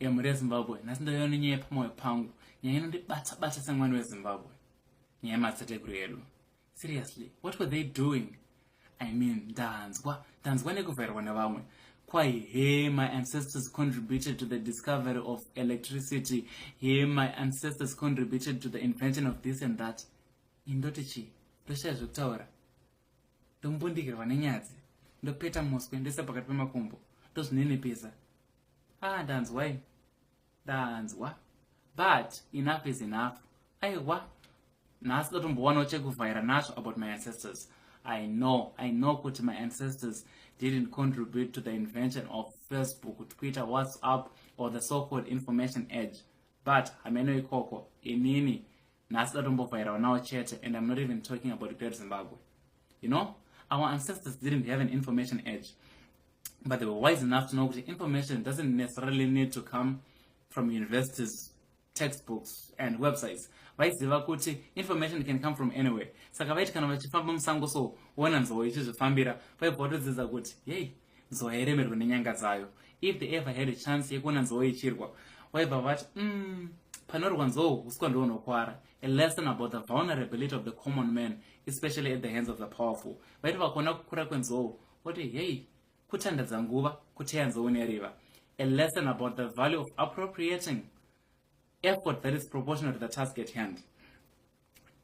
yamuri Zimbabwe nhasi ndoiona nyaya pamwoyo pangu, nyaya inondibata semwana weZimbabwe, nyaya yemadzitateguru edu. Seriously, what were they doing? I mean, ndanzwa nekuvhairwa nevamwe. Kwai, hey, my ancestors contributed to the discovery of electricity. Hey, my ancestors contributed to the invention of this and that. Indoti chi? Ndoshaya zvekutaura. Ndombundikirwa nenyadzi. Ndopeta muswe ndese pakati pemakumbo. Ndozvinenepesa. Ndanzwa. But enough is enough. Aiwa. Nhasi ndotombowanawo chekuvhaira nazvo about my ancestors. I know that my ancestors didn't contribute to the invention of Facebook, Twitter, WhatsApp, or the so-called information age. But hameno ikoko, inini, nhasi ndotombovhairawo nawo chete, and I'm not even talking about the great Zimbabwe. You know, our ancestors didn't have an information age, but they were wise enough to know that information doesn't necessarily need to come from universities, textbooks, and websites. Vaiziva kuti information can come from anywhere. Saka vaiti kana vachifamba musango so wona nzou ichizvifambira vaibva vatodzidza kuti hey, nzou yairemerwa nenyanga dzayo. If they ever had a chance yekuona nzou ichirwa, vaibva vati panorwa nzou uswa ndohunokwara. A lesson about the vulnerability of the common man, especially at the hands of the powerful. Vaiti vakuona kukura kwenzou voti hey, kutandadza nguva kuteya nzou neriva. A lesson about the value of appropriating effort that is proportional to the task at hand.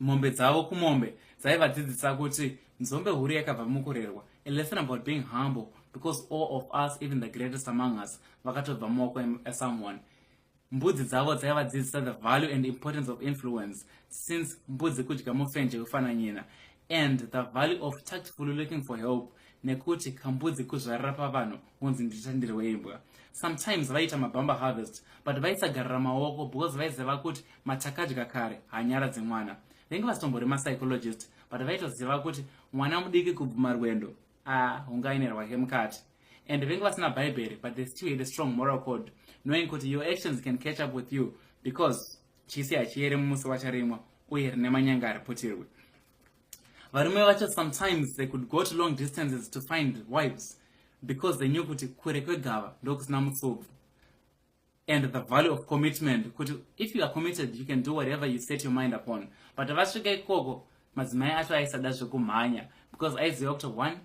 Mombe dzavo kumombe dzaivadzidzisa kuti nzombe huru yakabva mukurerwa. A lesson about being humble, because all of us, even the greatest among us, vakatobva mumaoko esomeone. Mbudzi dzavo dzaivadzidzisa the value and importance of influence, since mbudzi kudya mufenje ufananyina, and the value of tactfully looking for help, nekuti kambudzi kuzvarira pavanhu unzi ndichandirwe imbwa. Sometimes vaita mabamba harvest, but vaisagarira maoko because vaiziva kuti matakadya kare hanyara dzemwana. Vengi vasitombo psychologist, but vaitoziva kuti mwana mudiki kubvuma rwendo hungaine rwake mukati. And vengi vasina bhaibheri, but they still had a strong moral code, knowing kuti your actions can catch up with you, because chisi hachiere mumusi wacharimwa uye rine manyanga ariputirwe. Varume vacho, sometimes they could go to long distances to find wives, because they knew kuti kure kwegava ndokusina mutsobvu. And the value of commitment, kuti if you are committed, you can do whatever you set your mind upon. But vasvika ikoko, madzimai acho aisada zvekumhanya, because aiziva kuti 1,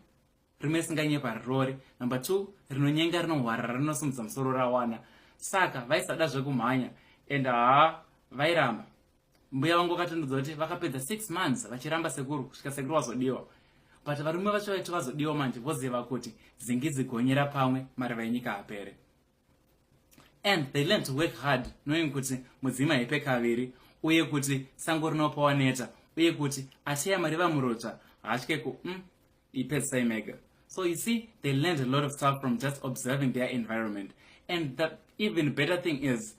rime singanye parirori, number 2, rinonyenga rinohwarara rinosimudza musoro rawana. Saka vaisada zvekumhanya, and vairamba. Mbuya vangu vakatondudza kuti vakapedza 6 months vachiramba sekuru kusvika sekuru vazodiwa. But varume vacho vaiti vazodiwa manje voziva kuti zingidzi gonyera pamwe mariva enyika hapere. And they learned to work hard, knowing kuti mudzima ipe kaviri, uye kuti sango rinopa waneta, uye kuti acheya mariva murotsva hatyeko ipedzisai mega. So you see, they learned a lot of stuff from just observing their environment. And the even better thing is,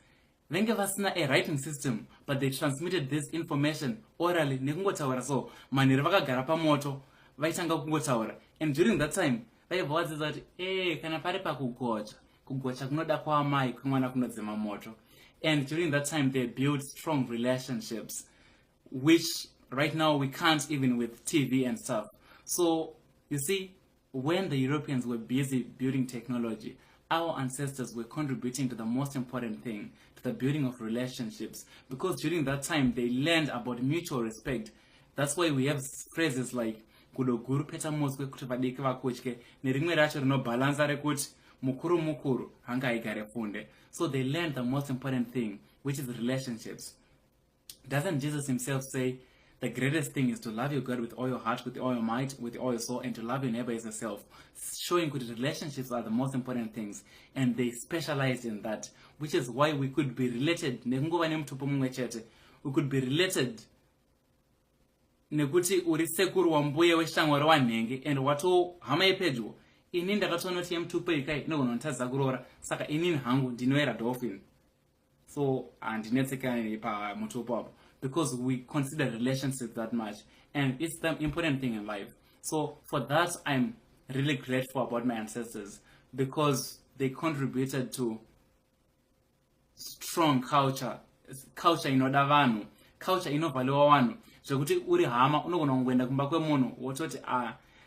venge vasina a writing system, but they transmitted this information orally nekungotaura. So manhiri vakagara pamoto vaitanga kungotaura. And during that time vaibva vadzidza kuti kana pari pakugocha kunoda kwaamai kwemwana kunodzima moto. And during that time they built strong relationships, which right now we can't even with TV and stuff. So you see, when the Europeans were busy building technology, our ancestors were contributing to the most important thing, to the building of relationships, because during that time they learned about mutual respect. That's why we have phrases like kudoguru peta moswe kuti vadiki vakutye, nerimwe racho rinobalanza rekuti mukuru hanga igare funde. So they learned the most important thing, which is relationships. Doesn't Jesus himself say the greatest thing is to love your God with all your heart, with all your might, with all your soul, and to love your neighbor as yourself? Showing that relationships are the most important things, and they specialized in that, which is why we could be related. We could be related nekuti uri sekuru wambuya weshamwari wanhenge, and wato hama yepedyo ini ndakatoona kuti yemutupe ikai inogona kuroora, saka inini hangu ndinoera dolphin. So handinetsekani pamutupo apo, because we consider relationships that much, and it's the important thing in life. So for that, I'm really grateful about my ancestors, because they contributed to strong culture inoda vanhu, culture inovhaliwa vanhu, zvekuti uri hama unogona kungoenda kumba kwemunhu wototi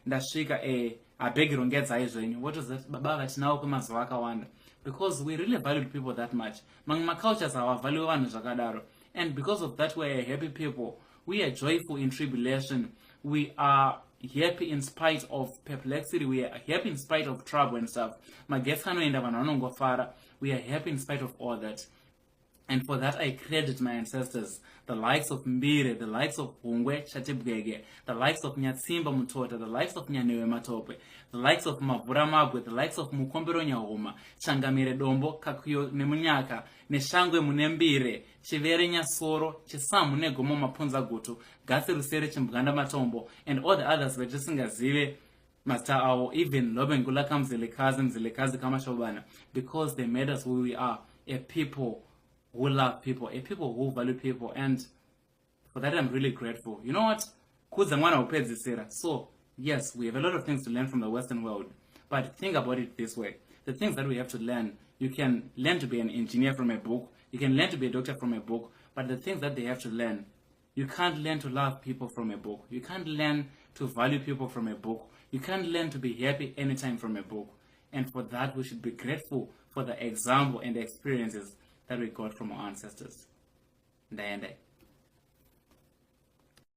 ndasvika bhegi rongedzai zvenyu, wotoziva kuti baba vatinawo kwemazuva akawanda. because we really valued people that much. Mamwe cultures value vanhu zvakadaro, and because of that we are happy people. We are joyful in tribulation. We are happy in spite of perplexity. We are happy in spite of trouble and stuff. Magetsi anoenda vanhu vanongofara. We are happy in spite of all that. And for that I credit my ancestors, the likes of Mbire, the likes of Hungwe Chatibwege, the likes of Nyatsimba Mutota, the likes of Nyanewe Matope, the likes of Mavura Mabwe, the likes of Mukombero Nyahuma, Changamire Dombo, Kakuyo Nemunyaka, Neshangwe Munembire, Chivere Nyasoro, Chisamu Negomo Mapunza Gutu, Gasi Rusere Chimbuganda Matombo, and all the others were just Ngazive, Master Ao, even Lobengula Mzilekazi Kamashobana, because they made us who we are, a people who love people, a people who value people, and for that I'm really grateful. You know what? So, yes, we have a lot of things to learn from the Western world, but think about it this way. The things that we have to learn, you can learn to be an engineer from a book, you can learn to be a doctor from a book, but the things that they have to learn, you can't learn to love people from a book, you can't learn to value people from a book, you can't learn to be happy anytime from a book. And for that, we should be grateful for the example and the experiences that we got from our ancestors. Ndayende.